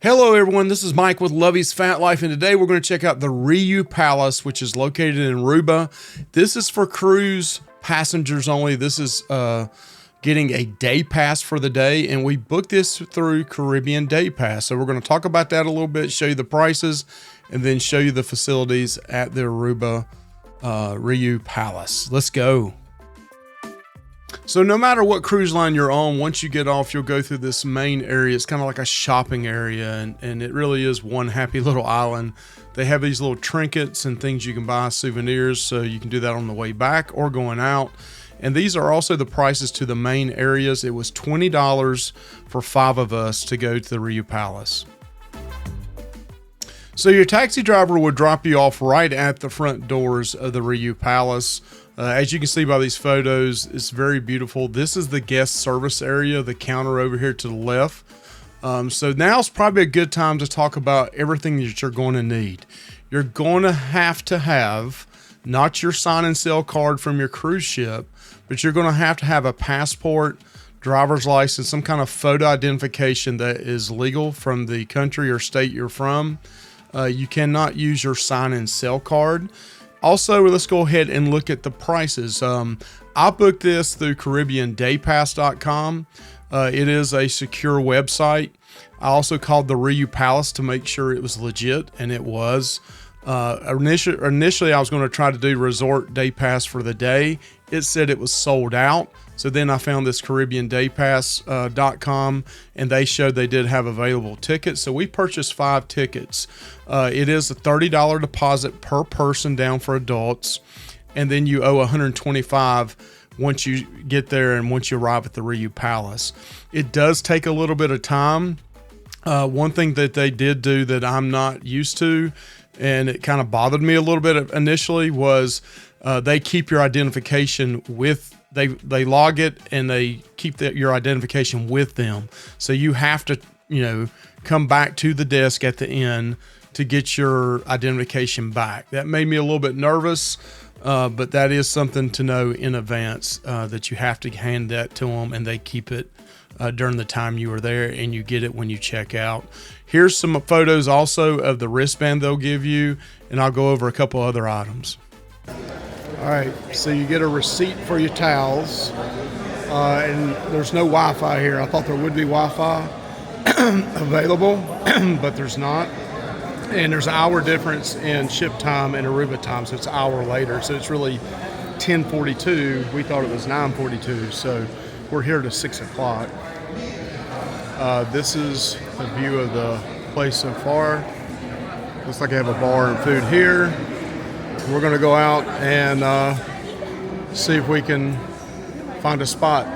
Hello everyone, this is Mike with Lovey's Fat Life, and today we're going to check out the Riu Palace, which is located in Aruba. This is for cruise passengers only. This is getting a day pass for the day, and we booked this through Caribbean Day Pass. So we're going to talk about that a little bit, show you the prices, and then show you the facilities at the Aruba Riu Palace. Let's go. So no matter what cruise line you're on, once you get off, you'll go through this main area. It's kind of like a shopping area, and it really is one happy little island. They have these little trinkets and things you can buy, souvenirs, so you can do that on the way back or going out. And these are also the prices to the main areas. It was $20 for 5 of us to go to the Riu Palace. So your taxi driver would drop you off right at the front doors of the Riu Palace. As you can see by these photos, it's very beautiful. This is the guest service area, the counter over here to the left. So now's probably a good time to talk about everything that you're going to need. You're going to have not your sign and sell card from your cruise ship, but you're going to have a passport, driver's license, some kind of photo identification that is legal from the country or state you're from. You cannot use your sign and sell card. Also, let's go ahead and look at the prices. I booked this through CaribbeanDayPass.com. It is a secure website. I also called the Riu Palace to make sure it was legit, and it was. Initially, I was going to try to do Resort Day Pass for the day. It said it was sold out. So then I found this CaribbeanDayPass.com, and they showed they did have available tickets. So we purchased 5 tickets. It is a $30 deposit per person down for adults, and then you owe $125 once you get there and once you arrive at the Riu Palace. It does take a little bit of time. One thing that they did do that I'm not used to, and it kind of bothered me a little bit initially, was they keep your identification with. They log it and they keep your identification with them. So you have to, come back to the desk at the end to get your identification back. That made me a little bit nervous, but that is something to know in advance, that you have to hand that to them, and they keep it during the time you are there, and you get it when you check out. Here's some photos also of the wristband they'll give you, and I'll go over a couple other items. All right, so you get a receipt for your towels, and there's no Wi-Fi here. I thought there would be Wi-Fi available, but there's not. And there's an hour difference in ship time and Aruba time, so it's an hour later. So it's really 10:42. We thought it was 9:42, so we're here to 6 o'clock. This is a view of the place so far. Looks like I have a bar and food here. We're going to go out and see if we can find a spot.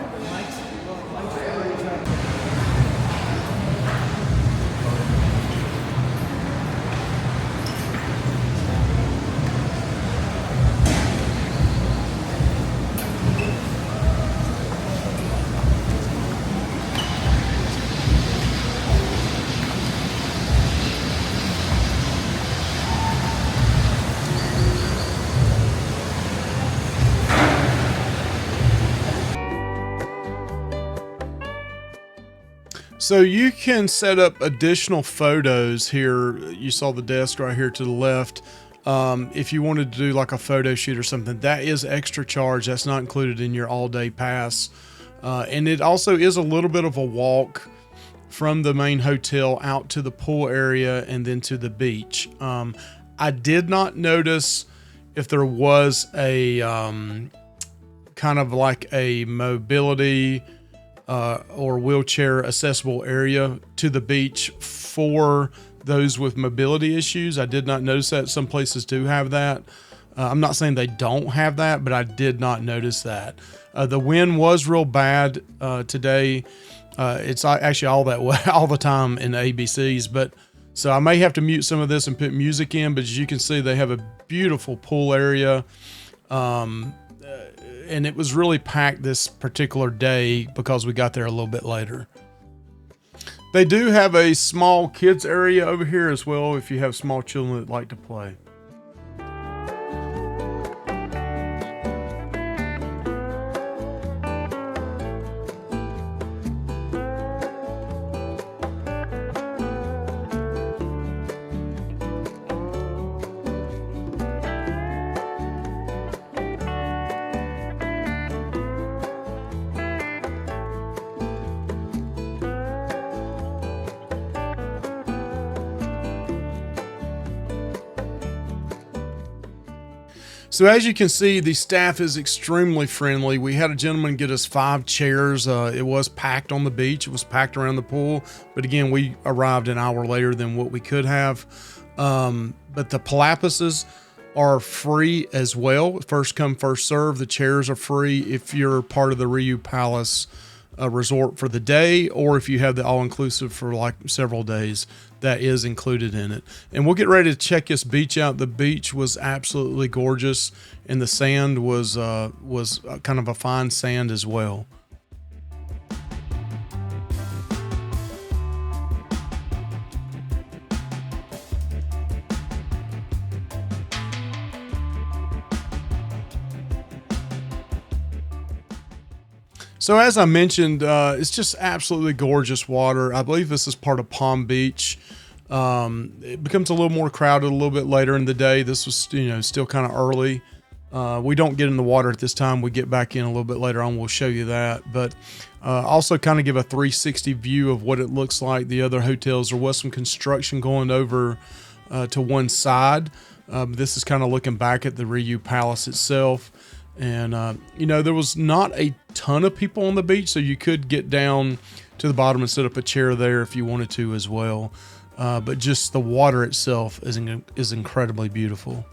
So you can set up additional photos here. You saw the desk right here to the left. If you wanted to do like a photo shoot or something, that is extra charge. That's not included in your all-day pass. And it also is a little bit of a walk from the main hotel out to the pool area and then to the beach. I did not notice if there was a kind of like a mobility or wheelchair accessible area to the beach for those with mobility issues. I did not notice that. Some places do have that. I'm not saying they don't have that, but I did not notice that. The wind was real bad today. It's actually all that way all the time in the ABCs, but so I may have to mute some of this and put music in, but as you can see, they have a beautiful pool area. And it was really packed this particular day because we got there a little bit later. They do have a small kids area over here as well if you have small children that like to play. So as you can see, the staff is extremely friendly. We had a gentleman get us 5 chairs. It was packed on the beach. It was packed around the pool. But again, we arrived an hour later than what we could have. But the palapases are free as well. First come, first serve. The chairs are free if you're part of the Riu Palace resort for the day, or if you have the all-inclusive for like several days, that is included in it. And we'll get ready to check this beach out. The beach was absolutely gorgeous, and the sand was kind of a fine sand as well. So as I mentioned, it's just absolutely gorgeous water. I believe this is part of Palm Beach. It becomes a little more crowded a little bit later in the day. This was, still kind of early. We don't get in the water at this time. We get back in a little bit later on. We'll show you that. But also kind of give a 360 view of what it looks like. The other hotels, there was some construction going over to one side. This is kind of looking back at the Riu Palace itself. And, there was not a ton of people on the beach, so you could get down to the bottom and set up a chair there if you wanted to as well. But just the water itself is incredibly beautiful.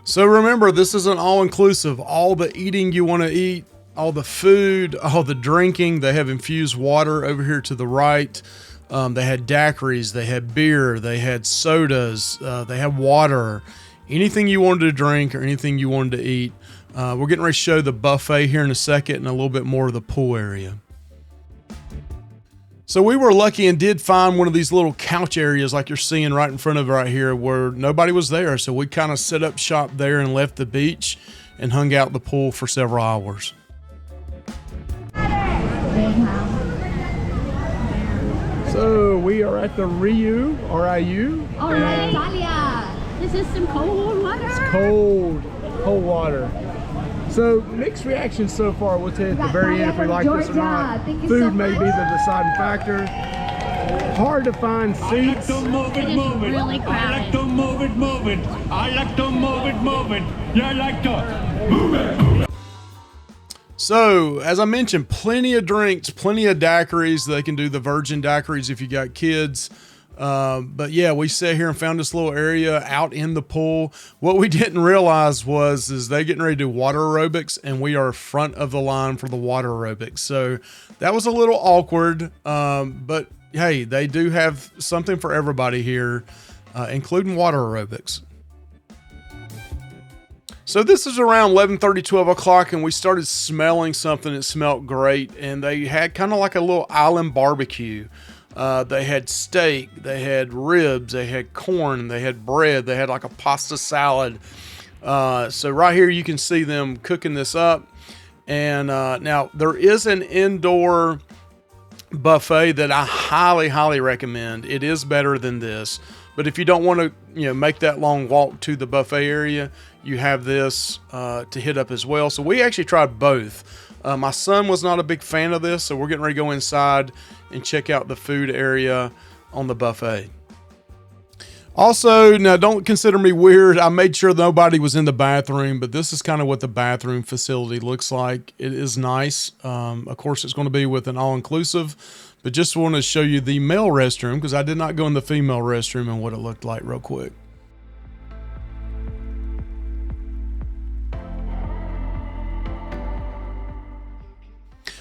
So remember, this is an all-inclusive. All the eating you want to eat, all the food, all the drinking. They have infused water over here to the right. They had daiquiris, they had beer, they had sodas, they had water. Anything you wanted to drink or anything you wanted to eat. We're getting ready to show the buffet here in a second and a little bit more of the pool area. So we were lucky and did find one of these little couch areas like you're seeing right in front of right here where nobody was there. So we kind of set up shop there and left the beach and hung out in the pool for several hours. So we are at the Riu, R-I-U. All right, Italia. This is some cold water. It's cold water. So mixed reactions so far. We'll tell you at the very end if we like this or not. Food may be the deciding factor. Hard to find seats. It is really crowded. I like to move it. I like to move it. Yeah, I like to move it. So, as I mentioned, plenty of drinks, plenty of daiquiris. They can do the virgin daiquiris if you got kids. But yeah, we sat here and found this little area out in the pool. What we didn't realize is they getting ready to do water aerobics, and we are front of the line for the water aerobics. So that was a little awkward. But hey, they do have something for everybody here, including water aerobics. So this is around 11:30, 12 o'clock, and we started smelling something that smelled great. And they had kind of like a little island barbecue. They had steak, they had ribs, they had corn, they had bread, they had like a pasta salad. So right here you can see them cooking this up. And now there is an indoor buffet that I highly, highly recommend. It is better than this. But if you don't want to, make that long walk to the buffet area, you have this to hit up as well. So we actually tried both. My son was not a big fan of this, so we're getting ready to go inside and check out the food area on the buffet. Also, now don't consider me weird. I made sure nobody was in the bathroom, but this is kind of what the bathroom facility looks like. It is nice. Of course, it's going to be with an all-inclusive, but just want to show you the male restroom because I did not go in the female restroom and what it looked like real quick.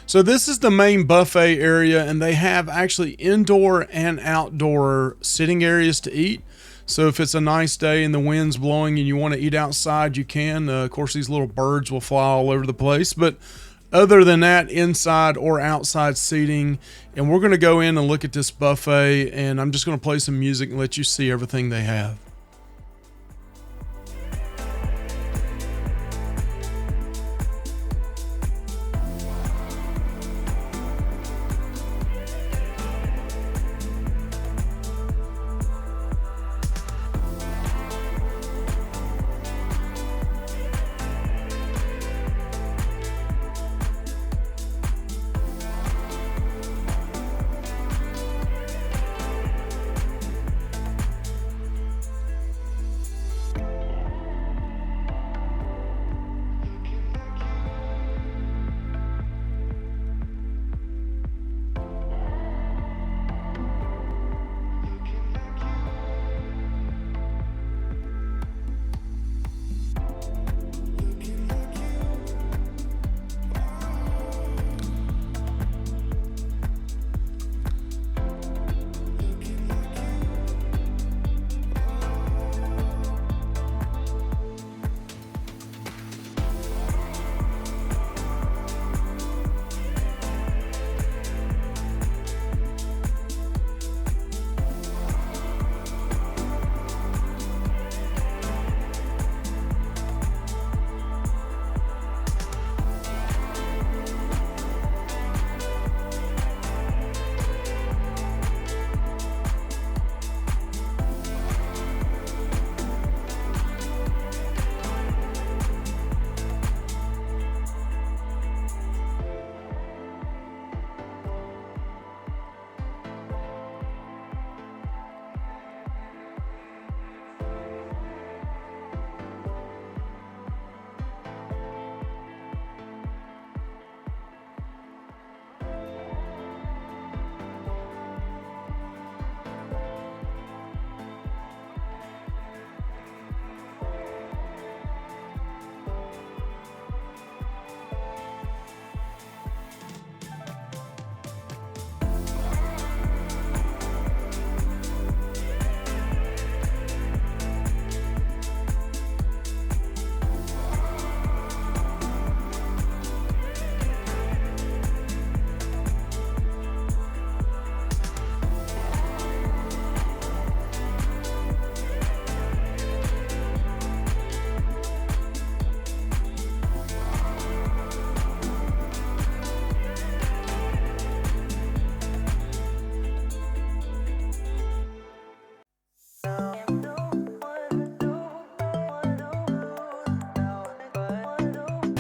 So this is the main buffet area, and they have actually indoor and outdoor sitting areas to eat. So if it's a nice day and the wind's blowing and you want to eat outside, you can. Of course, these little birds will fly all over the place. But other than that, inside or outside seating. And we're going to go in and look at this buffet, and I'm just going to play some music and let you see everything they have.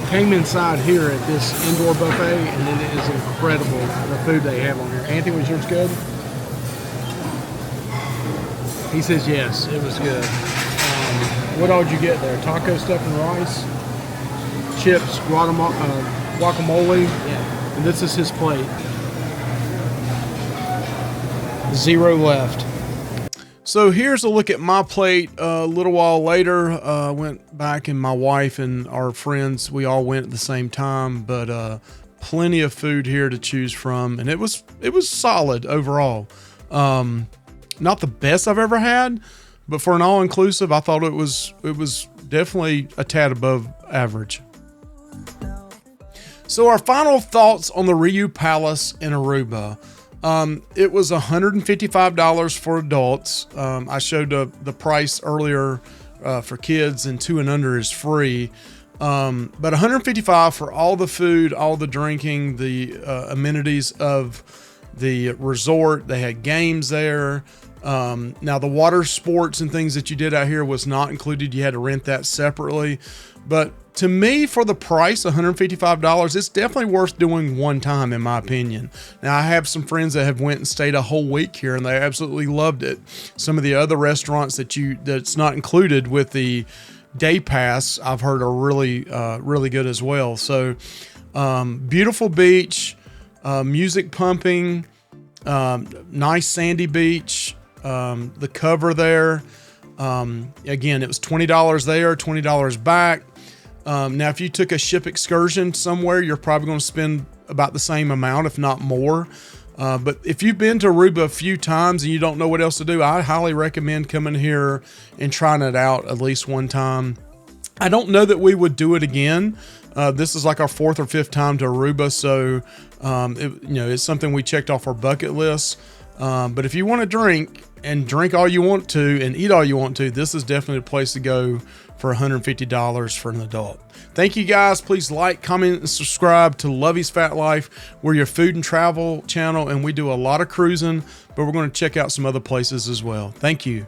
Came inside here at this indoor buffet, and it is incredible the food they have on here. Anthony, was yours good? He says yes, it was good. What all did you get there? Taco stuffed and rice, chips, guacamole, and this is his plate. 0 left. So here's a look at my plate. A little while later, went back, and my wife and our friends, we all went at the same time, but plenty of food here to choose from, and it was solid overall. Not the best I've ever had, but for an all-inclusive, I thought it was definitely a tad above average. So our final thoughts on the Riu Palace in Aruba. It was $155 for adults. I showed the price earlier for kids, and 2 and under is free. But $155 for all the food, all the drinking, the amenities of the resort. They had games there. Now the water sports and things that you did out here was not included. You had to rent that separately. But to me, for the price, $155, it's definitely worth doing one time, in my opinion. Now, I have some friends that have went and stayed a whole week here, and they absolutely loved it. Some of the other restaurants that's not included with the day pass, I've heard are really, really good as well. So, beautiful beach, music pumping, nice sandy beach, the cover there. Again, it was $20 there, $20 back. Now, if you took a ship excursion somewhere, you're probably going to spend about the same amount, if not more. But if you've been to Aruba a few times and you don't know what else to do, I highly recommend coming here and trying it out at least one time. I don't know that we would do it again. This is like our 4th or 5th time to Aruba, so it's something we checked off our bucket list. But if you want to drink all you want to and eat all you want to, this is definitely a place to go for $150 for an adult. Thank you guys. Please like, comment, and subscribe to Lovey's Fat Life. We're your food and travel channel, and we do a lot of cruising, but we're going to check out some other places as well. Thank you.